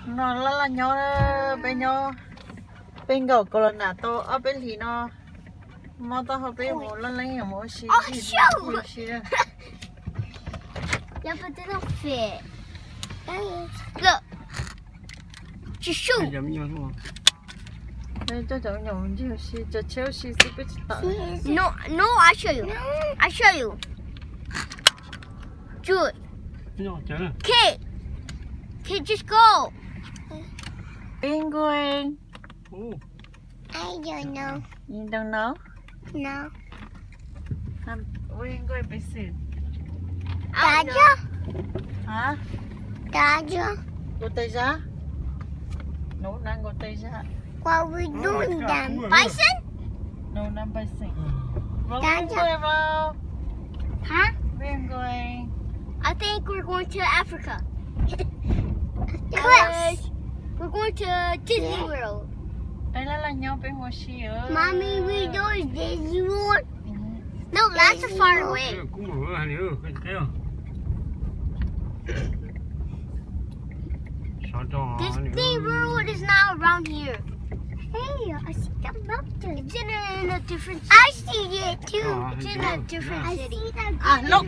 nó là nhỏ bên nhỏ bên gạo còn là to ở bên thì nó mà tao học bên một lần lấy nhiều một xí xí Yeah, but they don't fit. Look. Just shoot. đây cho cháu nhỏ một chút xí cho chéo xí xí biết tạo No, I'll show you. I'll show you. Do it. Kate, just go. bên going I don't know. you don't know No. bên going bên xí Dodger? hả Dodger? go tây giá nấu đang go tây giá What are we doing then? Bison? nấu đang bên xí bên Dodger? going vào Huh? bên going I think we're going to Africa. Cliffs. We're going to Disney World. đây là nhau bên hoa xí ở Mommy, we know it's Disney World. No, that's so far away. Disney World is now around here. Hey, I see the mountain. It's in a different city. I see it too. It's in a different city. à look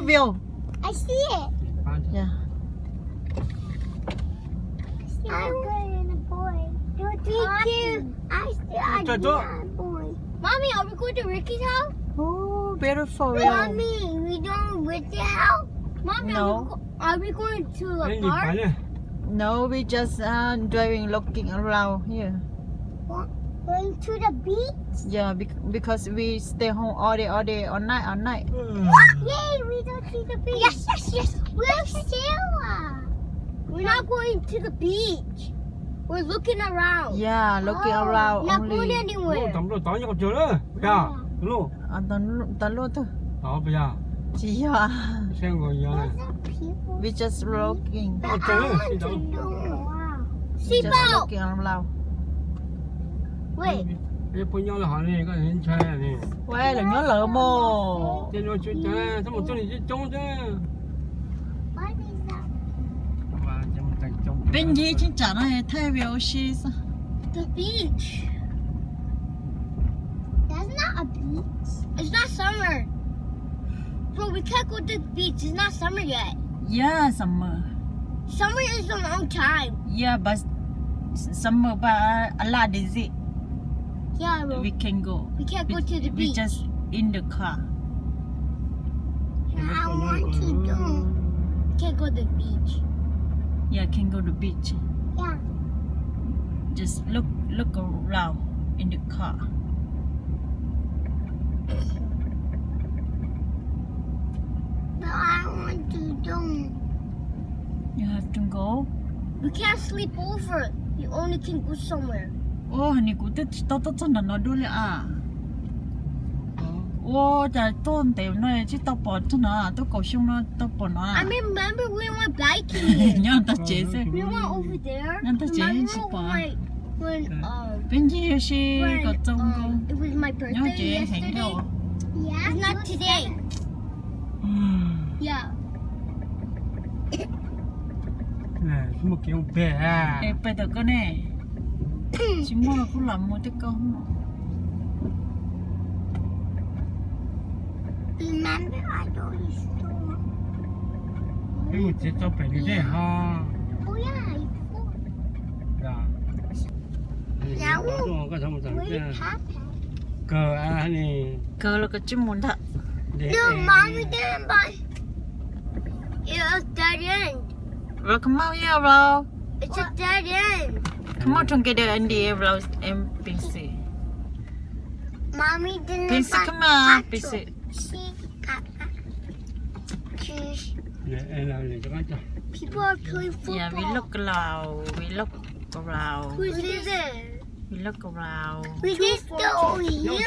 view I see it. yeah I and a boy. Me too. I see a boy. Mommy, are we going to Ricky's house? oh beautiful Mommy, we don't Ricky's house. Mommy, No. are we going to a park? no we just driving looking around here Going to the beach? yeah because we stay home all day all night Yay, we don't see the beach. Yes. We're still. We're not going to the beach. We're looking around. yeah looking around Not going only anywhere. tao luôn thôi chỉ à People. we just looking just Seatbelt. looking around Wait. quay là nhớ lỡ mồ What is that? bên gì chính chả này thay biểu xí The beach. That's not a beach. It's not summer. Bro, we can't go to the beach. It's not summer yet. yeah summer Summer is a long time. yeah but summer but a lot is it Yeah, bro. we can go We can't go to the we beach. just in the car I want to do. We can't go to the beach. yeah can go to beach Yeah. just look around in the car But I want to do. you have to go We can't sleep over. You only can go somewhere. ô hình như cũng tao chân là nó đuôi à ô trời tôn tiểu này chứ tao bỏ chân nó tao cầu sung nó tao bỏ nó I remember we went biking. nhớ tao chế xe We went over there. Nên ta chỉ Remember chỉ bỏ. when bên gì xí có trông cô it was my nhớ birthday chị hẹn yesterday. đâu Yeah. It's not today. Yeah. em bây giờ con này chỉ mua là cũng làm một cái con Remember I told you so. Oh yeah. Where's Papa? cơ là cái chim muốn thật No, Mommy didn't buy. It was dead end. rồi come out here bro It's a dead end. come out together and đi bro em PC Mommy didn't PC buy. come on PC She got cheese. People are playing football. yeah we look around Who's this? we look around We just go here. we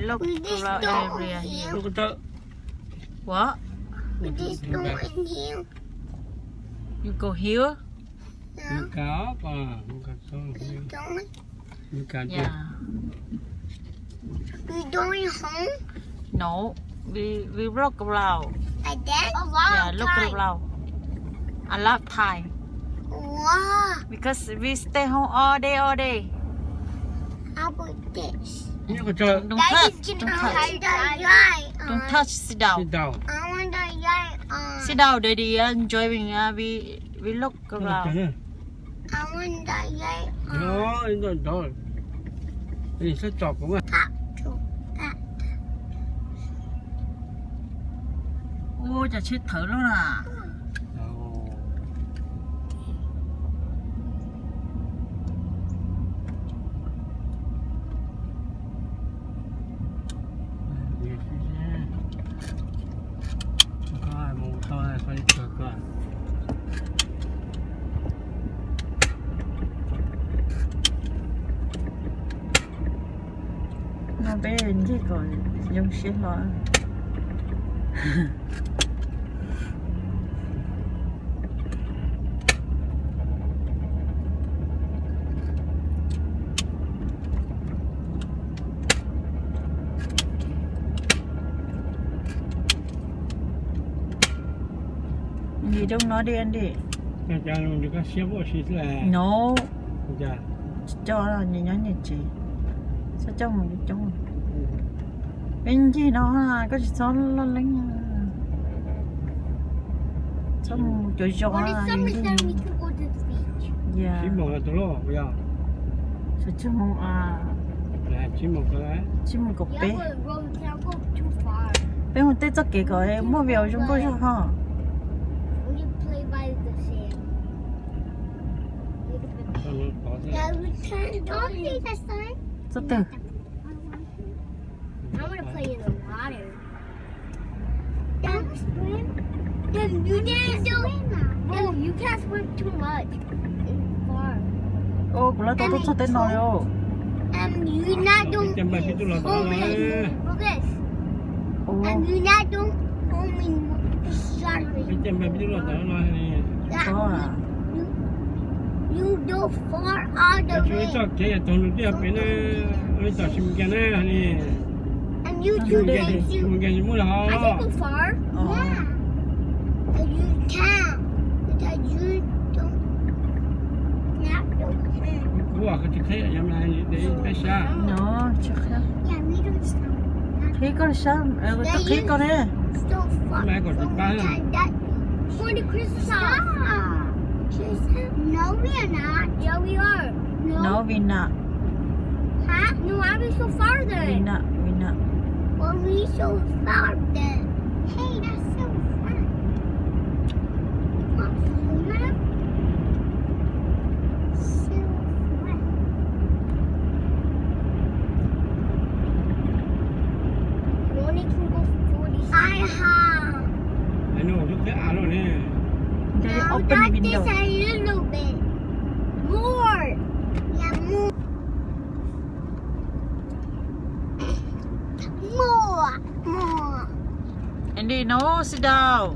look We just around go area here here. what We just go in here. you go here No, don't. yeah We going home no we look around like that? A yeah look around a lot of time Wow. because we stay home all day How about this? Nhớ có chơi. don't Guys, touch can don't I touch have the light don't on? touch sit down Đi đầu. I want the light on. sit down daddy enjoying we look around I want the light on. Đó, đó. Đi sẽ chọc cũng à. Top to that. ôจะchết thở luôn à nó bé gì còn giống xí lo đi đâu nó đi anh đi Cha luôn được xếp vào xí là. no Cha. cho là như chị sao cho một cái trong bên gì đó có chỉ số lo lắng xong chỗ cho When là it's summer, gì then we can go to the beach. dạ Chỉ một là tôi lo bây giờ. sao cho một Là chỉ một cái đấy. chỉ một cục Yeah, bé but Rose, we can't go too far. bé một tết cho kể coi mua về chúng tôi cho họ We can play by the sand. Cho nó có thế. Yeah, we can. Don't see the sun. rất từ I want to play in the water. Don't swim. Then you can't swim. No, you can't swim too much. It's far. ô cũng là tôi cho tên nói ô You not don't.ចាំបាច់ពីទូល Hold this. Look this. ô You not don't hold me. Sorry.ចាំបាច់ពីទូលទៅnói này. có à You do far all the Chú way. cho cái tôi nó đi bên nó cho chim cái này. And you Chim two cái things you. Chim cái mua là. I can go far. Ờ. Yeah. But you can't. Because you don't. Not don't. Cú à cái thế em này để bé xa. nó chắc là Yeah, we don't stop. khi có sao chắc khi có đấy So far. Mẹ còn thích bán à? For the Christmas house. No, we are not. Yeah, we are. nó vì nạ Huh? No, why are we so far vì then? nạ Well, we so far then. Hey, that's so fun. Want to swim? So fun. You only can go 40. I have. Anh nó giúp cái áo rồi nè. để Now open the that is window a little bit. More. Yeah, more. More. Andy no sit down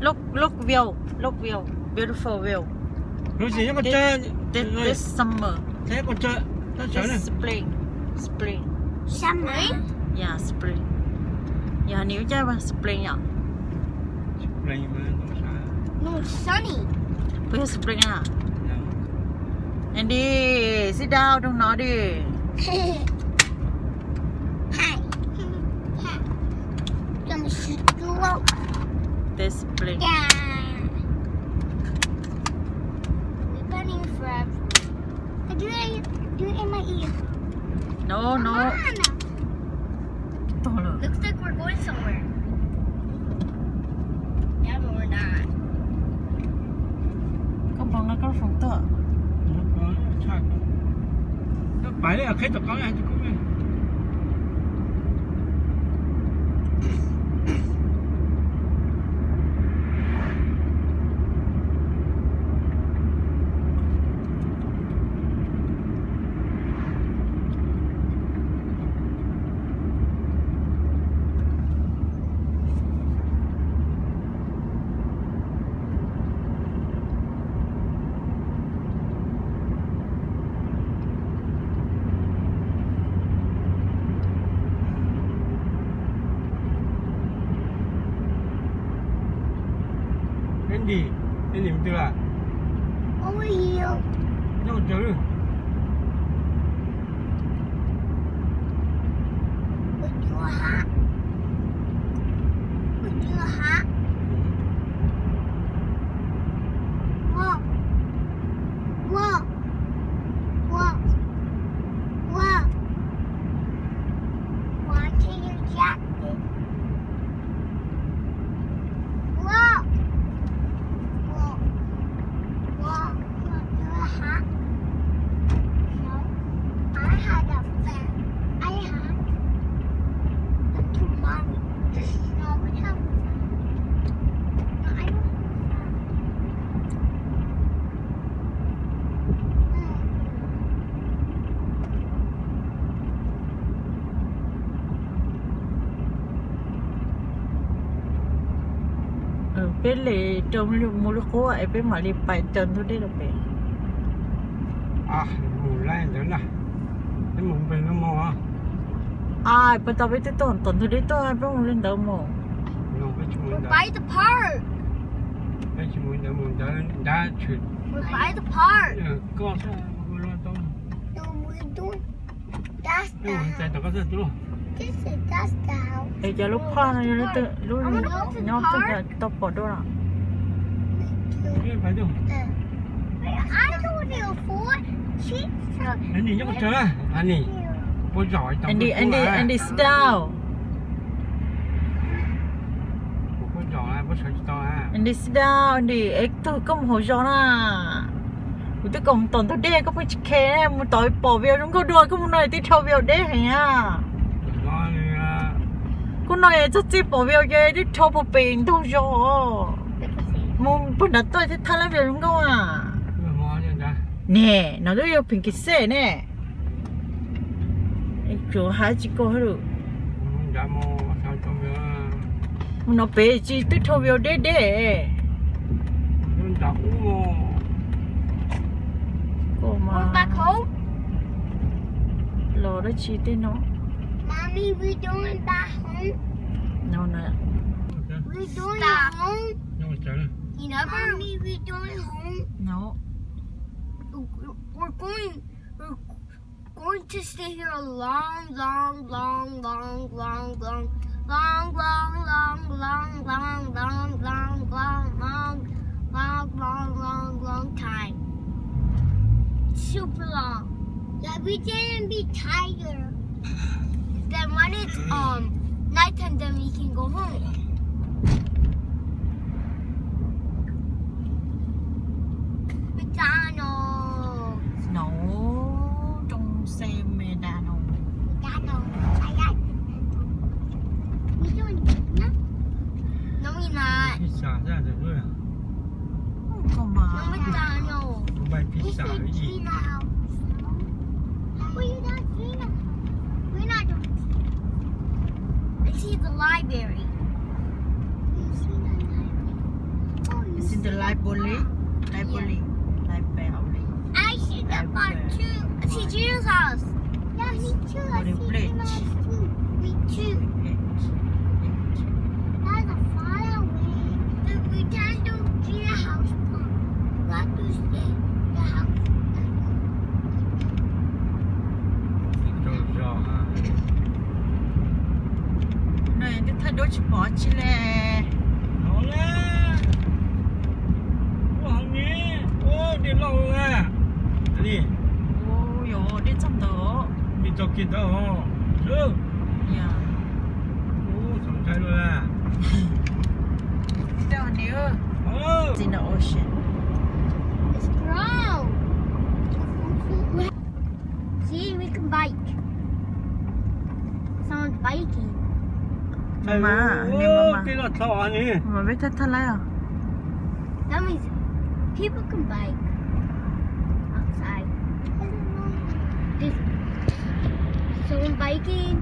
look view beautiful view Rồi gì có chơi. this summer Thế có chơi. Nó chơi này. this spring Summer. yeah spring yeah nếu chơi mà spring à Này mà nó xa. No, it's sunny. bây giờ spring à Andy sit down don't nói đi Hi. Gonna shoot you out. this spring Yeah. We've been here forever. Do it in my ear. no Come on. to rồi Looks like we're going somewhere. Yeah, but we're not. có bằng là có phòng tựa Nó có xa. Nó phải là khách có này chứ cũng này. Andy Andy betul lah Over here. Jauh jauh With your hat. With your hat. Whoa. Whoa. Whoa. Whoa. Watch your jacket. Whoa. Whoa. Whoa. With your hat. No. I had a fan. I had. Look to mommy. No, we have a fan. No, I don't have a fan. เป็นเลยจมมูลโคไอ้เป็นหมาลีไปจนทุกได้หรอเป้ Ah mù lai nữa nè Cái mù bên nó mò á เป็นตาไปที่ต้นต้นทุกได้ต้นเป็นมูลเล่นเดิมมั้ง Nó cái chú We're muốn by the park. Cái chú muốn đã chuyển We're by the park. Có sao mà lo tao No, we don't. That's Nhưng mà the chạy tao có sao chú This is that's the house. ไอ้จะลูกพ่อนะลูกตัวลูกย้อมตัวตบปอดด้วย Cái phải đâu I told you before. She's Anh đi nhắc chờ Anh đi Bố giỏi tao Andy sit down Bố giỏi bố sợ tao à Andy sit down Andy ếch tôi có một hồi gió nè tôi còn tuần tôi đe có phải khe này một tối bỏ vào chúng có đuôi có một nơi tôi thâu vào đe hả Ngon à con này chắc chỉ bỏ vào cái đi thâu một bình đâu gió một bữa đó tôi thấy thay lại vào chúng không à Ngon như vậy nè nó đưa vào bình cái xe nè chỗ hai chị cô hết rồi Dạ mô sao cho mẹ nó bé chỉ tôi thâu vào đe đe Nó chọc mô cô mà We're back home. lò đó chỉ tên nó Mommy, we doing back home. nó nè We doing at home. Nhưng mà chờ nè You never. Mommy, we doing home. nó We're going to stay here a long, long, long, long, long, long, long, long, long, long, long, long, long, long, long, long, long, long, long time. Super long. Yeah, we didn't be tired. Then when it's nighttime, then we can go home. McDonald's. nó trong xe mê đà nó McDonald's. I like it. We doing it, no, we're not. Pizza ra được rồi à có No mà McDonald's. Không bay This pizza cái is gì Gina house. Well, you not Gina. We're not doing I see the library. You see the library? Oh, you it's in the see library library I see the park too. I see Gina's house. Yeah, me too. I What a see bridge. Gina's too. Me too. That's a far away. But we can't do Gina's house. We have to stay the house. Rồi rồi hả này cái thay đổi chỉ bỏ chỉ là Nó lên Ủa hằng nhé Ô đi lâu à Đi ôi yo đi trong đó Đi cho kia đó Chứ yeah Ô sống chạy rồi à down here Ô it's in the ocean It's brown. See, we can bike. Someone's biking. mà Ô nhưng mà cái là sao anh ấy mà biết thật thật là That means people can bike outside. There's someone biking.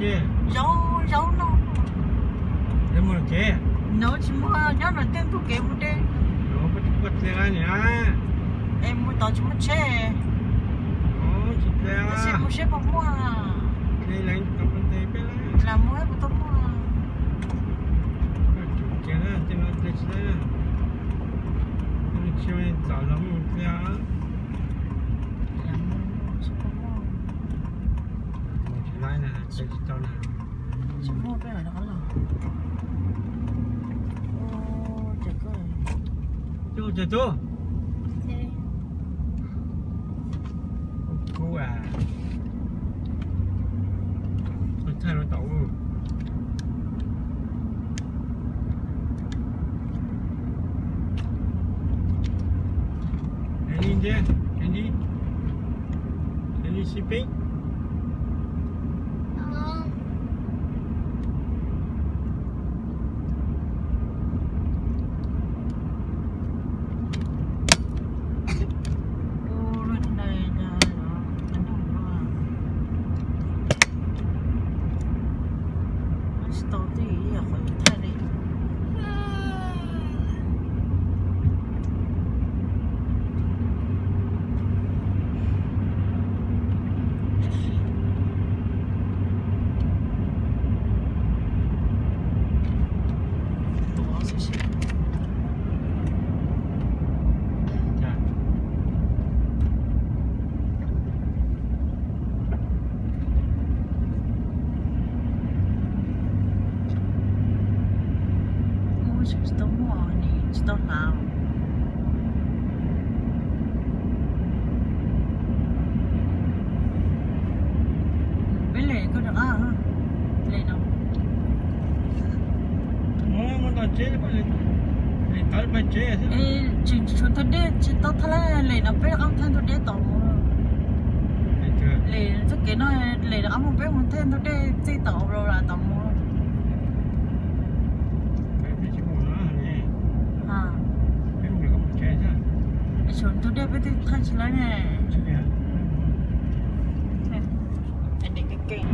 chế giấu nó để mua chế nó chỉ mua giấu nó tên tôi kêu một đêm nó bắt lên anh nhá em mua tao chỉ mua chè nó chỉ là ta sẽ mua chè bao mua đây là tập bên đây bên là mua hết một tao mua cái đó trên nó đây là nó chiều nay早上mua cái là mua chè bao mua một chỉ lại nè cái tao nè chỉ mua cái này đó là ô trời ơi chú chờ chú cô à nó thay nó tẩu Any there? Any shipping? ô lên đây là nó đâu mà nó tao tí à khỏi thay đi Dạ. mua chỉ tao mua này chỉ tao làm bên này có được à lên đâu Muốn tao chế có lên. Lên tới phải chế à? ê chỉ chúng ta đi chỉ tao thấy là lên đâu bên ông thanh tôi đi tàu Lên chưa? lên chắc cái nó lên ông không biết muốn thêm tôi đi đi tàu rồi là tàu mua Phải phải chịu mua nó nè. à Phải không được có một chế chứ? chúng tôi đi bên thay chỉ lấy nè Chứ kìa. anh đi cái kênh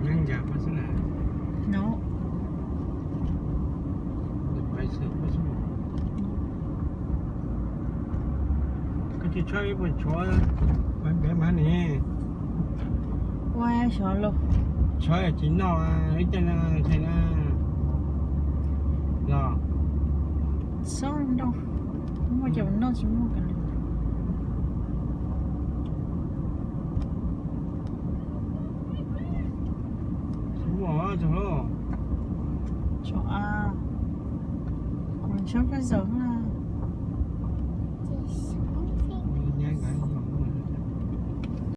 Nâng giảm quá xin à. nó Phải sửa quá xin à. Cái chị chơi một chỗ đó. Bạn bé mà nè. qua sợ luôn Chơi ở chính nó à. Ít chân là thầy là. Rồi. sao em đâu mua cho nó chỉ mua cái này Xuống bỏ chỗ. cho à còn sao bây giờ